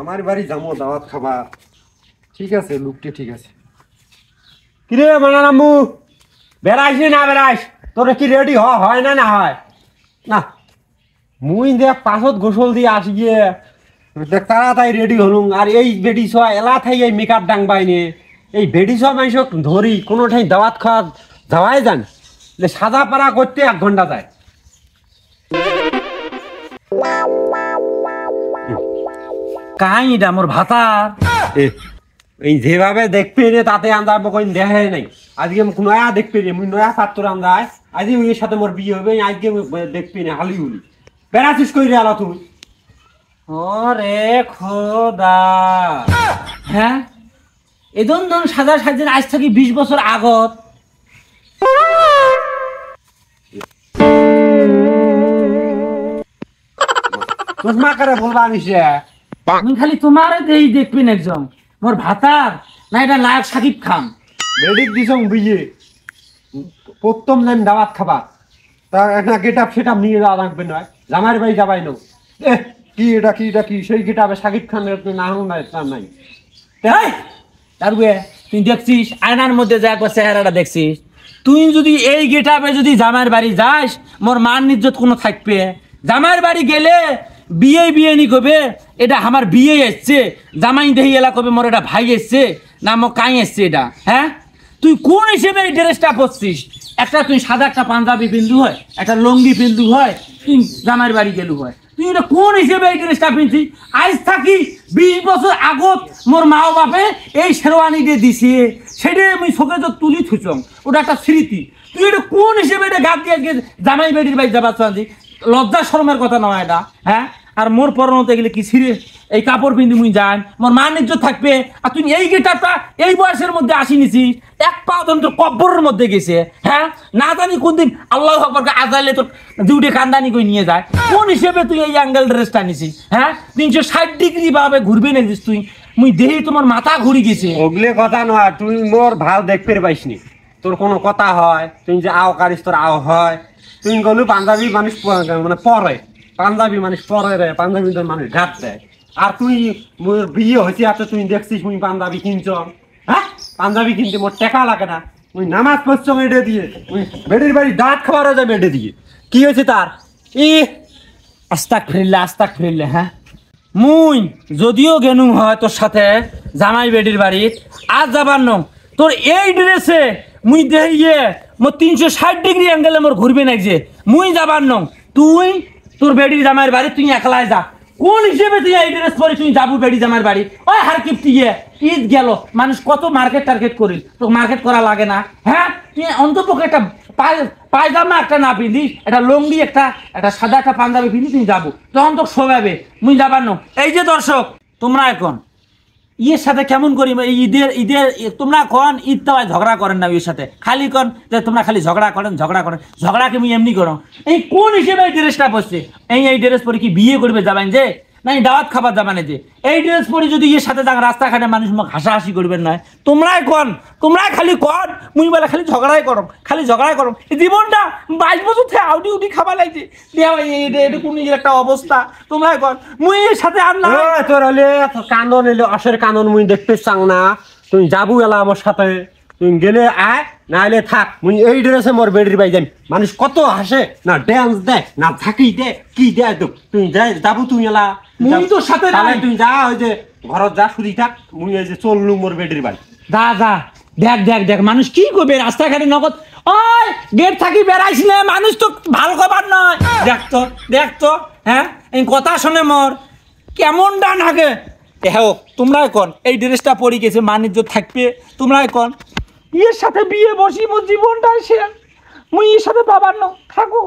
আমার বাড়ি যাবো দাওয়াত খাবা। ঠিক আছে, লোকটি ঠিক আছে। কিরে মানারামু, বেড়াইস না বেড়াইস? তোর কি রেডি হয় না না হয় না? মুই দেখ পাছত গোসল দিয়ে আসি গিয়ে দেখ তাড়াতাড়ি রেডি হলুম। আর এই বেডি ছোয়া এলা থাই এই মেকআপ ডাং বাইনে এই বেডি ছোয়া মানুষ ধরি কোনো ঠাই দাওয়াত খাওয়া যাওয়াই যান সাদা পাড়া করতে 1 ঘন্টা যায়। কাই এটা মোর ভাতার এই যেভাবে দেখবি রে তাতে আমরা কই দেখে নাই। আজকে নয়া দেখবি রে, মুই নয়া ছাত্র আমরা আজকে উনির সাথে মোর বিয়ে হবে। আজকে দেখবি না হালি উলি বেড়াছিস কই রে আলা তুই? ওরে খোদা, হ্যাঁ এদন ধন সাদা সাজের আজ থেকে 20 বছর আগত তোর মা করে বলবা আনিস রে? আমি খালি তোমার দেই দেখবেন একজন মোর ভাতার না এটা নায়ক সাকিব খান। বেডিক দিছং বিয়ে প্রথম লাইন দাওয়াত খাবা তা একটা গেটআপ সেটআপ নিয়ে যাওয়া লাগবে নয়। জামাইর বাড়ি যাবাই না কি এটা কি এটা কি সেই গেটআপে সাকিব খানের না নাই। তারপরে তুই দেখছিস আয়নার মধ্যে যা একবার চেহারাটা দেখছিস, তুই যদি এই গেটআপে যদি জামাইয়ের বাড়ি যাস মোর মান ইজ্জত কোনো থাকবে? জামাইয়ের বাড়ি গেলে বিয়ে নি কবে এটা আমার বিয়ে এসছে, জামাই দেহি এলা কবে মোর এটা ভাই এসছে না মো কাই এসছে এটা। হ্যাঁ তুই কোন হিসেবে এই ড্রেসটা পরছিস? একটা তুই সাদা একটা পাঞ্জাবি পিন্দু হয়, একটা লঙ্গি পিন্দু হয়, তুই জামাইয়ের বাড়ি গেলু হয়, তুই এটা কোন হিসেবে এই ড্রেসটা পিনছিস? আজ থাকি 20 বছর আগত মোর মা বাপে এই শেরওয়ানি দিয়ে দিছে, সেটা আমি চোখে তো তুলি থুচং, ওটা একটা স্মৃতি। তুই এটা কোন হিসেবে এটা গাত দিয়ে আজকে জামাই বাড়ির বাড়ি যাবার চান্দি? লজ্জা শরমের কথা নয় এটা। হ্যাঁ আর মোর পরনতে গেলে কি সিরে এই কাপড় পিন্দি মুই যান মোর মান ইজ্জত থাকবে? আর তুই এই গেটআপটা এই বয়সের মধ্যে আসি নিছিস, এক পা তোর কব্বরের মধ্যে গেছে। হ্যাঁ না জানি কোন দিন আল্লাহ আকবরকে আজাইলে তোর ডিউটি কান্দানি করে নিয়ে যায়। কোন হিসেবে তুই এই অ্যাঙ্গেল ড্রেসটা নিছিস? হ্যাঁ 360 ডিগ্রি ভাবে ঘুরবে নাছিস তুই? মুই দেহি তোমার মাথা ঘুরি গেছে। ওগুলো কথা নয়, তুই মোর ভাল দেখতে পাইসনি। তোর কোনো কথা হয় তুই যে আও কারিস তোর আও হয়। তুই গলু পাঞ্জাবি মানুষ মানে পরে, পাঞ্জাবি মানুষ পরে রে, পাঞ্জাবি মানুষ ঘাট দেয়। আর তুই মোর বিয়ে হয়েছে আছে তুই দেখছিস মুই পাঞ্জাবি কিনছ? হ্যাঁ পাঞ্জাবি কিনতে মোর টাকা লাগে না? মুই নামাজ পড়ছ বেডে দিয়ে, মুই বেডের বাড়ি দাঁত খাওয়ারও যায় বেডে দিয়ে। কি হয়েছে তার? আস্তাক ফিরলে হ্যাঁ মুই যদিও গেনু হয় তোর সাথে জামাই বেডির বাড়িত, আজ যাবার নং তোর এই ড্রেসে মুই দেখিয়ে মোর 360 ডিগ্রি অ্যাঙ্গেলে মোর ঘুরবে না যে মুই যাবার নং। তুই তোর বেডির জামাইয়ের বাড়ি তুই একলাই যা। কোন হিসেবে তুই এই ড্রেস পরে তুই যাবো বেডি জামাইয়ের বাড়ি? ওই হার কিপটি ঈদ গেল, মানুষ কত মার্কেট টার্গেট করিল, তো মার্কেট করা লাগে না? হ্যাঁ তুই অন্তপক্ষে একটা পায়জামা একটা না পিন্ধিস, একটা লঙ্গি একটা সাদা একটা পাঞ্জাবি পিন্ধি তুই যাবো, তখন তো শোভাবে মুই যাবার নো। এই যে দর্শক তোমরা এখন ইয়ের সাথে কেমন করি ঈদের তোমরা কন ঈদ তো ঝগড়া করেন না, ইয়ের সাথে খালি কন যে তোমরা খালি ঝগড়া করেন ঝগড়াকে মুই এমনি করো। এই কোন হিসেবে এই ড্রেসটা পরছে? এই ড্রেস পরে কি বিয়ে করবে যাবেন যে না দাওয়াত খাবার যাবানে যে? এই ড্রেস পরে যদি ইয়ের সাথে যান রাস্তাঘাটে মানুষ মুখ হাসাহাসি করবেন নয়। তোমরাই খালি কন মুই বলে খালি ঝগড়াই করো। এই জীবনটা 22 বছর থেকে আউটি উঠি খাবার লাগছে এটা কোন একটা অবস্থা। তোমরাই কন মুই এর সাথে আর না তোর হলে কান্দন এলে অসের কান্দন মুই দেখতে চাং না। তুই যাবো এলা আমার সাথে, তুই গেলে আয় না এলে থাক। মুই এই ড্রেসে মোর বেডির বাই যাই, মানুষ কত হাসে না, ড্যান্স দেয় না, ঝাঁকি দে কি দেয় তো তুই যাবো তুই এলা মুই তোর সাথে তুই যা ওই যে ঘরত যা শুধু থাক। মুই এই যে চললু মোর বেডির বাড়ি যা দেখ মানুষ কি করবে রাস্তাঘাটে নগদ ওই গেট থাকি বেড়াইস না, মানুষ তো ভালো খবর নয়। দেখ তো হ্যাঁ এই কথা শুনে মোর কেমন ডান হাগে। হ্যাঁ তোমরাই কন এই ড্রেসটা পরে গেছে মানিজ্য থাকবে? তোমরাই কন এর সাথে বিয়ে বসি মোর জীবনটাই শেষ, মুই এর সাথে বাবার ন থাকো।